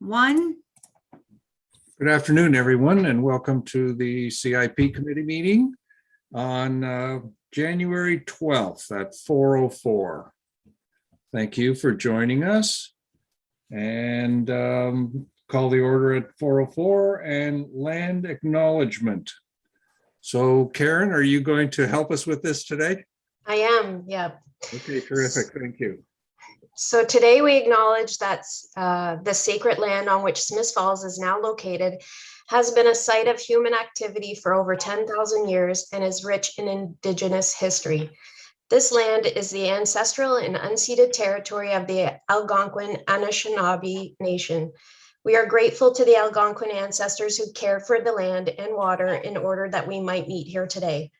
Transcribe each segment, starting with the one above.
1. Good afternoon, everyone, and welcome to the CIP committee meeting on January 12th at 4:04. Thank you for joining us, and call the order at 4:04 and land acknowledgement. So Karen, are you going to help us with this today? I am, yeah. Okay, terrific. Thank you. So today we acknowledge that the sacred land on which Smith Falls is now located has been a site of human activity for over 10,000 years and is rich in Indigenous history. This land is the ancestral and unceded territory of the Algonquin Anishinaabe Nation. We are grateful to the Algonquin ancestors who cared for the land and water in order that we might meet here today.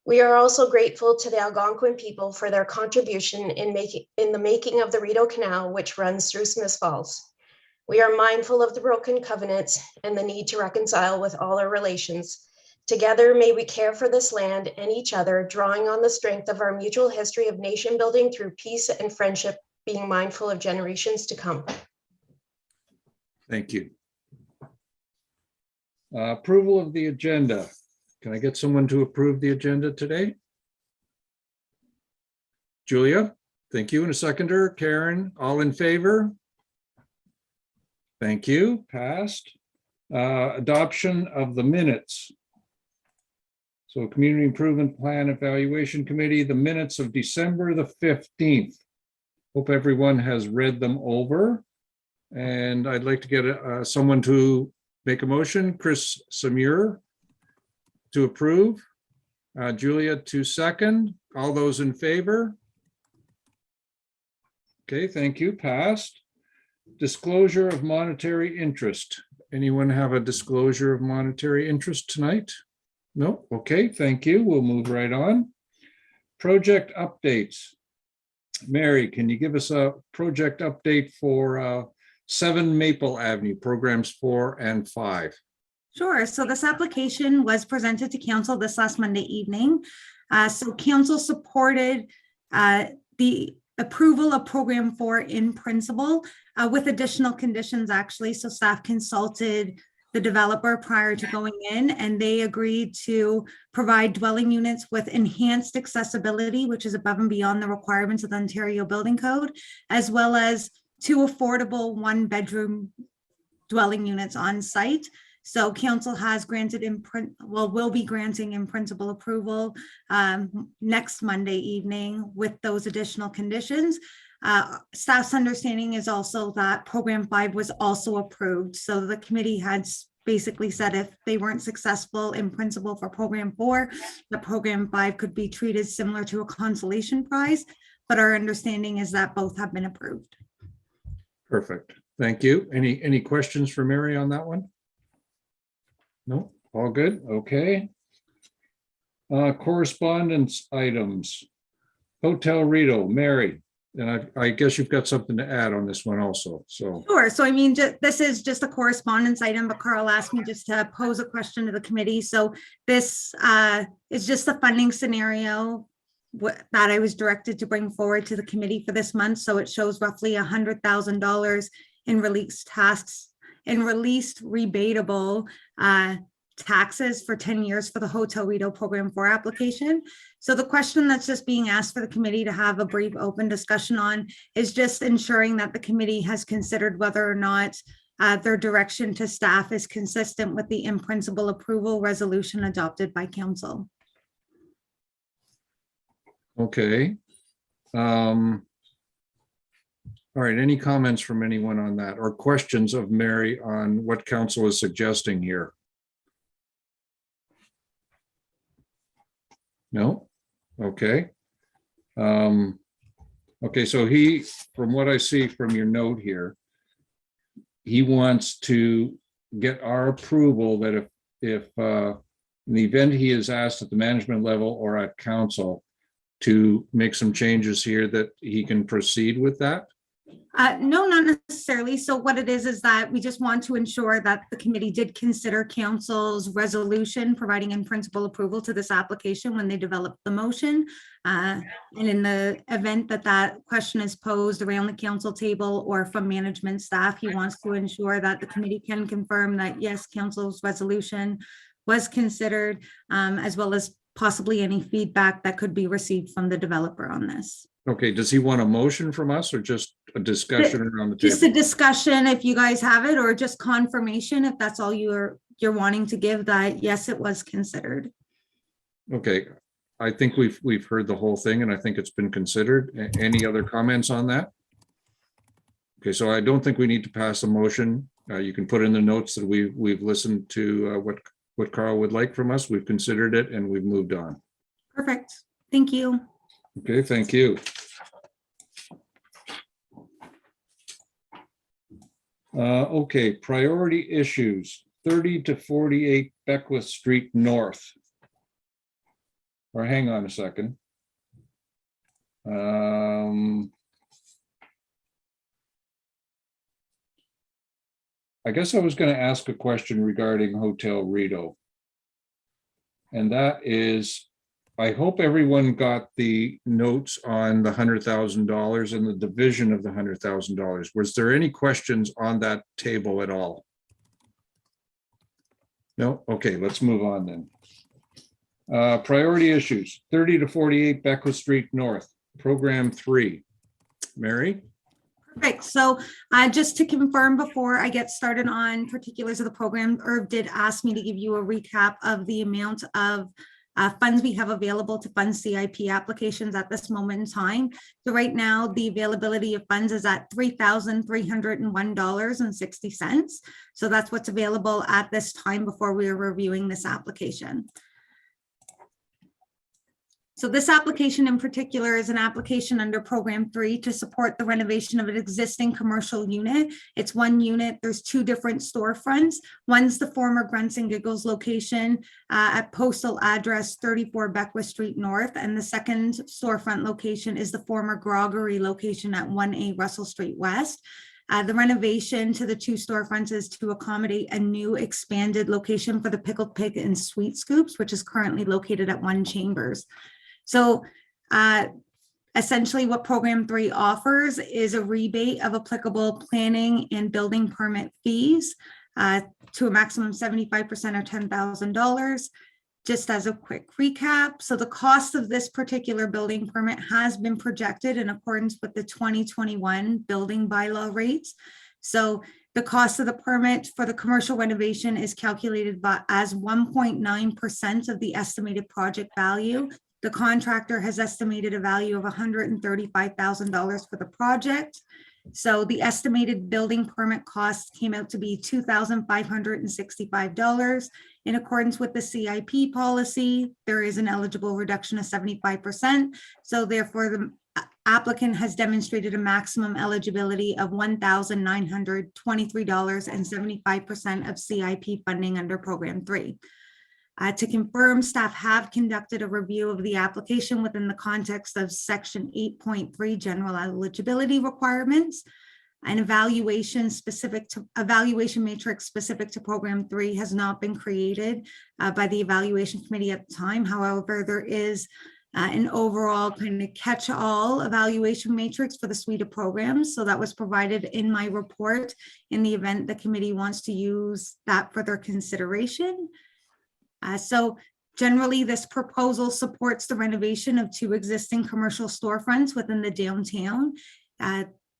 We are also grateful to the Algonquin people for their contribution in the making of the Rideau Canal, which runs through Smith Falls. We are mindful of the broken covenants and the need to reconcile with all our relations. Together, may we care for this land and each other, drawing on the strength of our mutual history of nation building through peace and friendship, being mindful of generations to come. Thank you. Approval of the agenda. Can I get someone to approve the agenda today? Julia, thank you. And a seconder. Karen, all in favor? Thank you. Passed. Adoption of the minutes. So Community Improvement Plan Evaluation Committee, the minutes of December the 15th. Hope everyone has read them over. And I'd like to get someone to make a motion. Chris Samir to approve. Julia to second. All those in favor? Okay, thank you. Passed. Disclosure of monetary interest. Anyone have a disclosure of monetary interest tonight? No? Okay, thank you. We'll move right on. Project updates. Mary, can you give us a project update for 7 Maple Avenue, programs 4 and 5? Sure. So this application was presented to council this last Monday evening. So council supported the approval of program 4 in principle with additional conditions, actually. So staff consulted the developer prior to going in, and they agreed to provide dwelling units with enhanced accessibility, which is above and beyond the requirements of the Ontario Building Code, as well as 2 affordable 1-bedroom dwelling units on site. So council has granted will be granting in principle approval next Monday evening with those additional conditions. Staff's understanding is also that program 5 was also approved. So the committee had basically said if they weren't successful in principle for program 4, the program 5 could be treated similar to a consolation prize. But our understanding is that both have been approved. Perfect. Thank you. Any questions for Mary on that one? No, all good. Okay. Correspondence items. Hotel Rideau, Mary, and I guess you've got something to add on this one also. So sure. So I mean, this is just a correspondence item, but Carl asked me just to pose a question to the committee. So this is just a funding scenario that I was directed to bring forward to the committee for this month. So it shows roughly $100,000 in released tasks and released rebatable taxes for 10 years for the Hotel Rideau Program 4 application. So the question that's just being asked for the committee to have a brief open discussion on is just ensuring that the committee has considered whether or not their direction to staff is consistent with the in principle approval resolution adopted by council. okay. All right, any comments from anyone on that or questions of Mary on what council is suggesting here? No? Okay. Okay, so from what I see from your note here, he wants to get our approval that if in the event he is asked at the management level or at council to make some changes here, that he can proceed with that. No, not necessarily. So what it is that we just want to ensure that the committee did consider council's resolution providing in principle approval to this application when they developed the motion. And in the event that that question is posed around the council table or from management staff, he wants to ensure that the committee can confirm that, yes, council's resolution was considered, as well as possibly any feedback that could be received from the developer on this. Okay, does he want a motion from us or just a discussion around the Just a table? discussion if you guys have it, or just confirmation if that's all you're wanting to give, that yes, it was considered. Okay, I think we've heard the whole thing and I think it's been considered. Any other comments on that? Okay, so I don't think we need to pass a motion. You can put in the notes that we've listened to what Carl would like from us. We've considered it and we've moved on. Perfect. Thank you. Okay, thank you. Okay, priority issues, 30 to 48 Beckwith Street North. Or hang on a second. I guess I was going to ask a question regarding Hotel Rito. And that is, I hope everyone got the notes on the $100,000 and the division of the $100,000. Was there any questions on that table at all? No? Okay, let's move on then. Priority issues, 30 to 48 Beckwith Street North, Program 3. Mary? Perfect. So just to confirm before I get started on particulars of the program, Irv did ask me to give you a recap of the amount of funds we have available to fund CIP applications at this moment in time. So right now, the availability of funds is at $3,301.60. So that's what's available at this time before we are reviewing this application. So this application in particular is an application under Program 3 to support the renovation of an existing commercial unit. It's one unit. There's two different storefronts. One's the former Grunts and Giggles location at postal address 34 Beckwith Street North. And the second storefront location is the former Groggery location at 1A Russell Street West. The renovation to the two storefronts is to accommodate a new expanded location for the Pickled Pig and Sweet Scoops, which is currently located at 1 Chambers. So essentially what Program 3 offers is a rebate of applicable planning and building permit fees to a maximum 75% or $10,000. Just as a quick recap, so the cost of this particular building permit has been projected in accordance with the 2021 building bylaw rates. So the cost of the permit for the commercial renovation is calculated as 1.9% of the estimated project value. The contractor has estimated a value of $135,000 for the project. So the estimated building permit cost came out to be $2,565. In accordance with the CIP policy, there is an eligible reduction of 75%. So therefore, the applicant has demonstrated a maximum eligibility of $1,923.75% of CIP funding under Program 3. To confirm, staff have conducted a review of the application within the context of Section 8.3 general eligibility requirements. An evaluation matrix specific to Program 3 has not been created by the evaluation committee at the time. However, there is an overall kind of catch-all evaluation matrix for the suite of programs. So that was provided in my report in the event the committee wants to use that for their consideration. So generally, this proposal supports the renovation of two existing commercial storefronts within the downtown.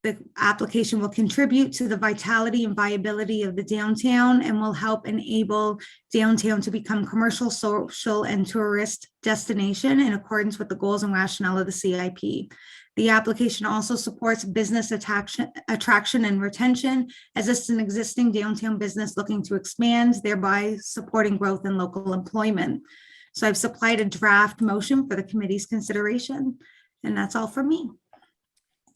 The application will contribute to the vitality and viability of the downtown and will help enable downtown to become commercial, social, and tourist destination in accordance with the goals and rationale of the CIP. The application also supports business attraction and retention, as this is an existing downtown business looking to expand, thereby supporting growth and local employment. So I've supplied a draft motion for the committee's consideration, and that's all for me.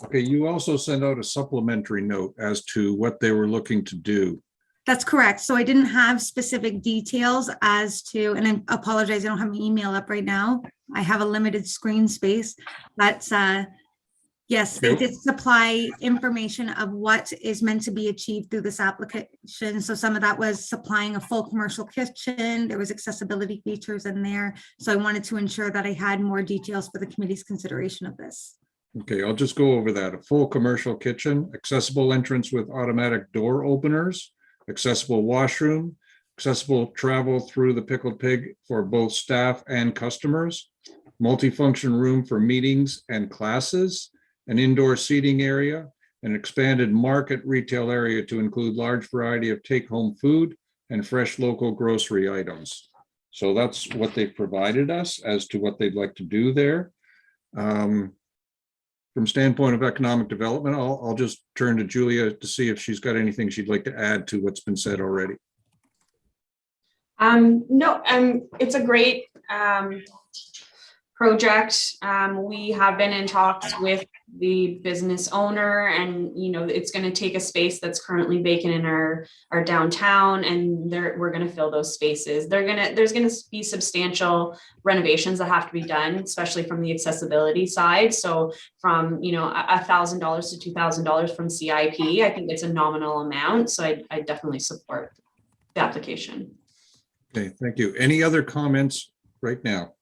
Okay, you also sent out a supplementary note as to what they were looking to do. That's correct. So I didn't have specific details as to, and I apologize, I don't have my email up right now. I have a limited screen space. That's Yes, they did supply information of what is meant to be achieved through this application. So some of that was supplying a full commercial kitchen. There was accessibility features in there. So I wanted to ensure that I had more details for the committee's consideration of this. Okay, I'll just go over that. A full commercial kitchen, accessible entrance with automatic door openers, accessible washroom, accessible travel through the Pickled Pig for both staff and customers, multifunction room for meetings and classes, an indoor seating area, an expanded market retail area to include large variety of take-home food and fresh local grocery items. So that's what they've provided us as to what they'd like to do there. From standpoint of economic development, I'll just turn to Julia to see if she's got anything she'd like to add to what's been said already. No, it's a great project. We have been in talks with the business owner, and it's going to take a space that's currently vacant in our downtown, and we're going to fill those spaces. There's going to be substantial renovations that have to be done, especially from the accessibility side. So from $1,000 to $2,000 from CIP, I think it's a nominal amount. So I definitely support the application. Okay, thank you. Any other comments right now?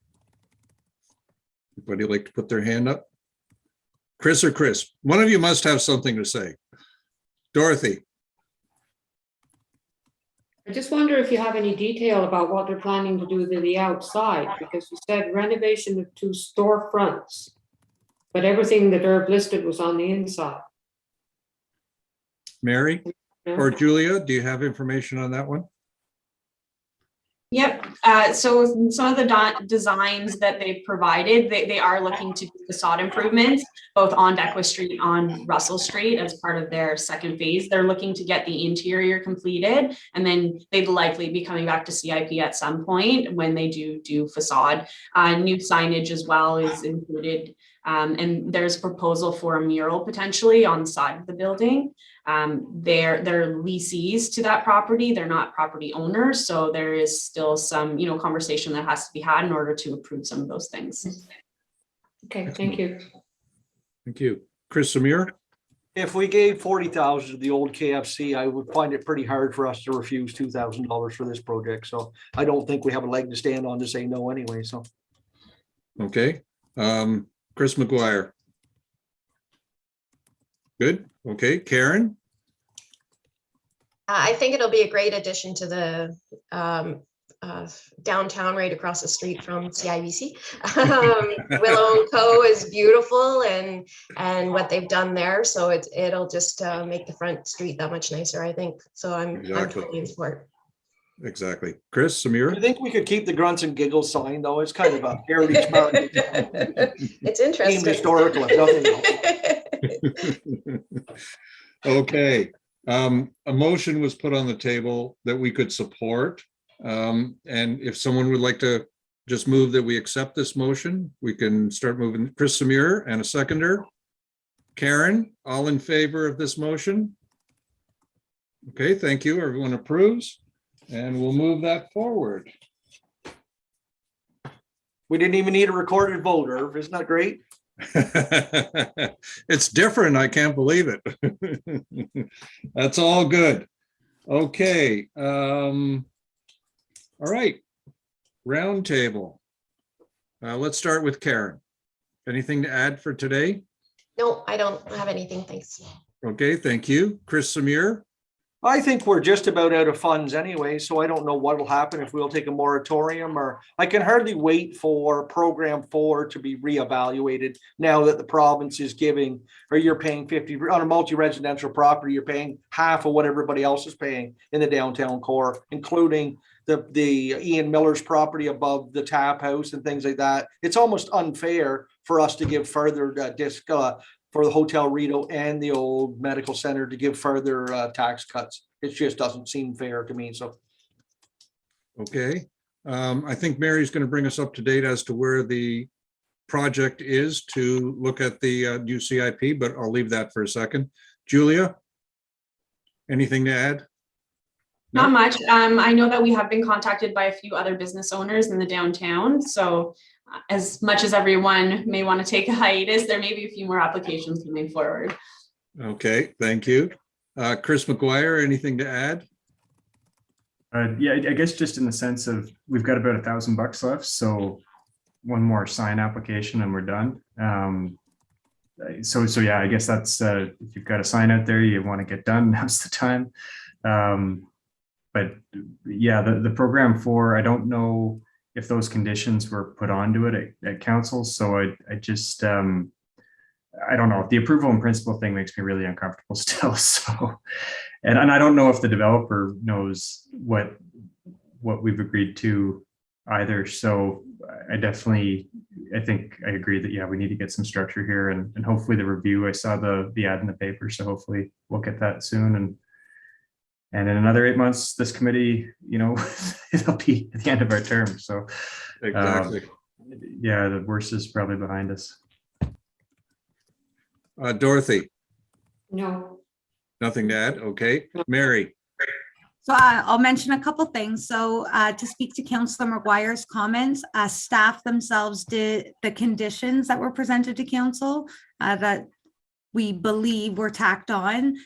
Anybody like to put their hand up? Chris or Chris? One of you must have something to say. Dorothy? I just wonder if you have any detail about what they're planning to do to the outside, because you said renovation of 2 storefronts, but everything that Herb listed was on the inside. Mary No? or Julia, do you have information on that one? Yep. So some of the designs that they've provided, they are looking to do facade improvements, both on Beckwith Street, on Russell Street as part of their second phase. They're looking to get the interior completed, and then they'd likely be coming back to CIP at some point when they do facade. New signage as well is included. And there's a proposal for a mural potentially on the side of the building. They're lessees to that property. They're not property owners. So there is still some, conversation that has to be had in order to approve some of those things. Okay, thank you. Thank you. Chris Samir? If we gave 40,000 to the old KFC, I would find it pretty hard for us to refuse $2,000 for this project. So I don't think we have a leg to stand on to say no anyway, so. Okay. Chris McGuire? Good. Okay. Karen? I think it'll be a great addition to the downtown right across the street from CIBC. Willow & Co. is beautiful, and what they've done there. So it'll just make the front street that much nicer, I think. So I'm totally in support. Exactly. Chris I Samir? think we could keep the grunts and giggles sign, though. It's kind of a heritage mountain. It's interesting. Historical, if nothing else. Okay. A motion was put on the table that we could support. And if someone would like to just move that we accept this motion, we can start moving. Chris Samir and a seconder. Karen, all in favor of this motion? Okay, thank you. Everyone approves. And we'll move that forward. We didn't even need a recorded vote, Irv. Isn't that great? It's different. I can't believe it. That's all good. Okay. All right. Roundtable. Let's start with Karen. Anything to add for today? No, I don't have anything. Thanks. Okay, thank you. Chris Samir? I think we're just about out of funds anyway, so I don't know what will happen if we'll take a moratorium, or I can hardly wait for program 4 to be reevaluated now that the province is giving, or you're paying 50 on a multi-residential property, you're paying half of what everybody else is paying in the downtown core, including the Ian Miller's property above the tap house and things like that. It's almost unfair for us to give further for the Hotel Rito and the old medical center to give further tax cuts. It just doesn't seem fair to me. So, Okay. I think Mary's going to bring us up to date as to where the project is to look at the new CIP, but I'll leave that for a second. Julia, anything to add? Not much. I know that we have been contacted by a few other business owners in the downtown. So as much as everyone may want to take a hiatus, there may be a few more applications coming forward. Okay, thank you. Chris McGuire, anything to add? Yeah, I guess just in the sense of we've got about $1,000 left, so one more sign application and we're done. So yeah, I guess that's if you've got a sign out there you want to get done, now's the time. But yeah, the program 4, I don't know if those conditions were put onto it at council, so I just I don't know. The approval in principle thing makes me really uncomfortable still. So, and I don't know if the developer knows what we've agreed to either. So I think I agree that, yeah, we need to get some structure here and hopefully the review, I saw the ad in the paper. So hopefully we'll get that soon. And in another 8 months, this committee, it'll be at the end of our term. So Exactly. Yeah, the worst is probably behind us. Dorothy, No. nothing to add? Okay. Mary, So I'll mention a couple things. So to speak to Councillor McGuire's comments, staff themselves did the conditions that were presented to council that we believe were tacked on.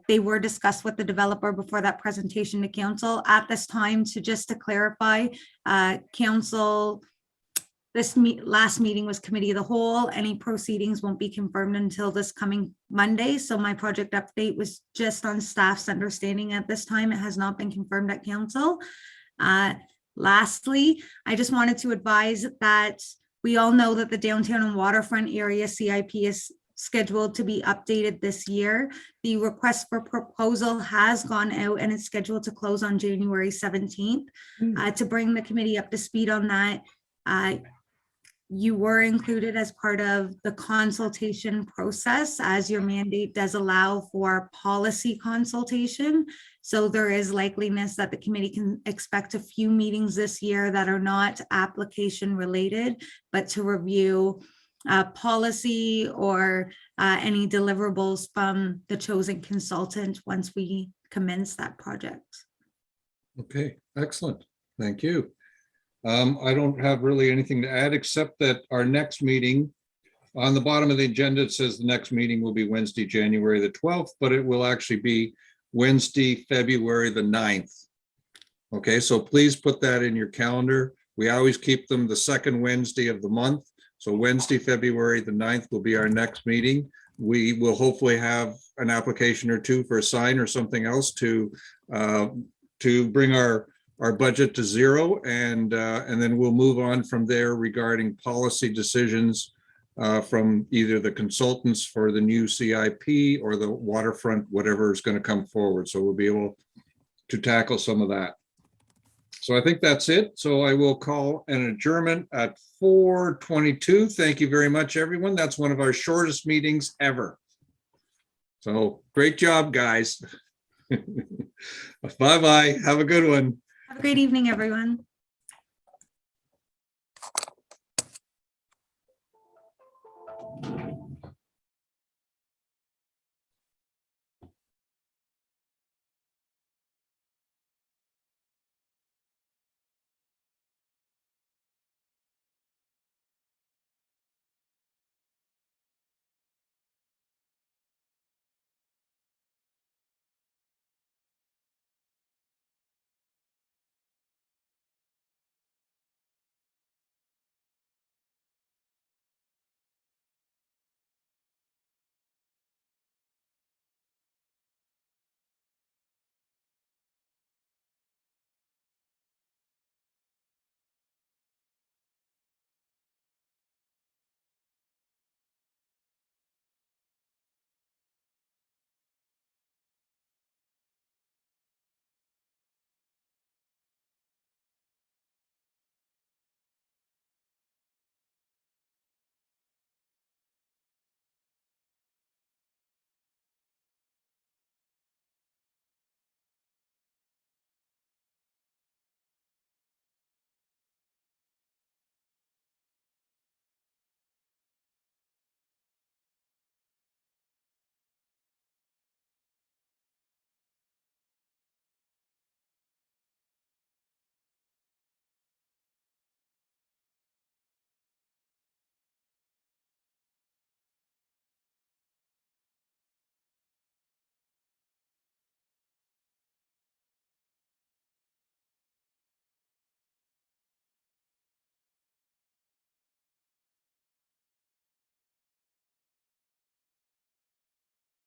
They were discussed with the developer before that presentation to council. At this time, to clarify, council, this last meeting was committee of the whole. Any proceedings won't be confirmed until this coming Monday. So my project update was just on staff's understanding at this time. It has not been confirmed at council. Lastly, I just wanted to advise that we all know that the downtown and waterfront area CIP is scheduled to be updated this year. The request for proposal has gone out and it's scheduled to close on January 17th. To bring the committee up to speed on that, you were included as part of the consultation process, as your mandate does allow for policy consultation. So there is likeliness that the committee can expect a few meetings this year that are not application related, but to review policy or any deliverables from the chosen consultant once we commence that project. okay, excellent. Thank you. I don't have really anything to add, except that our next meeting, on the bottom of the agenda, it says the next meeting will be Wednesday, January the 12th, but it will actually be Wednesday, February the 9th. Okay, so please put that in your calendar. We always keep them the second Wednesday of the month. So Wednesday, February the 9th will be our next meeting. We will hopefully have an application or two for a sign or something else to bring our budget to zero, and then we'll move on from there regarding policy decisions from either the consultants for the new CIP or the waterfront, whatever is going to come forward. So we'll be able to tackle some of that. So I think that's it. So I will call an adjournment at 4:22. Thank you very much, everyone. That's one of our shortest meetings ever. So great job, guys. Bye-bye. Have a good one. Have a great evening, everyone.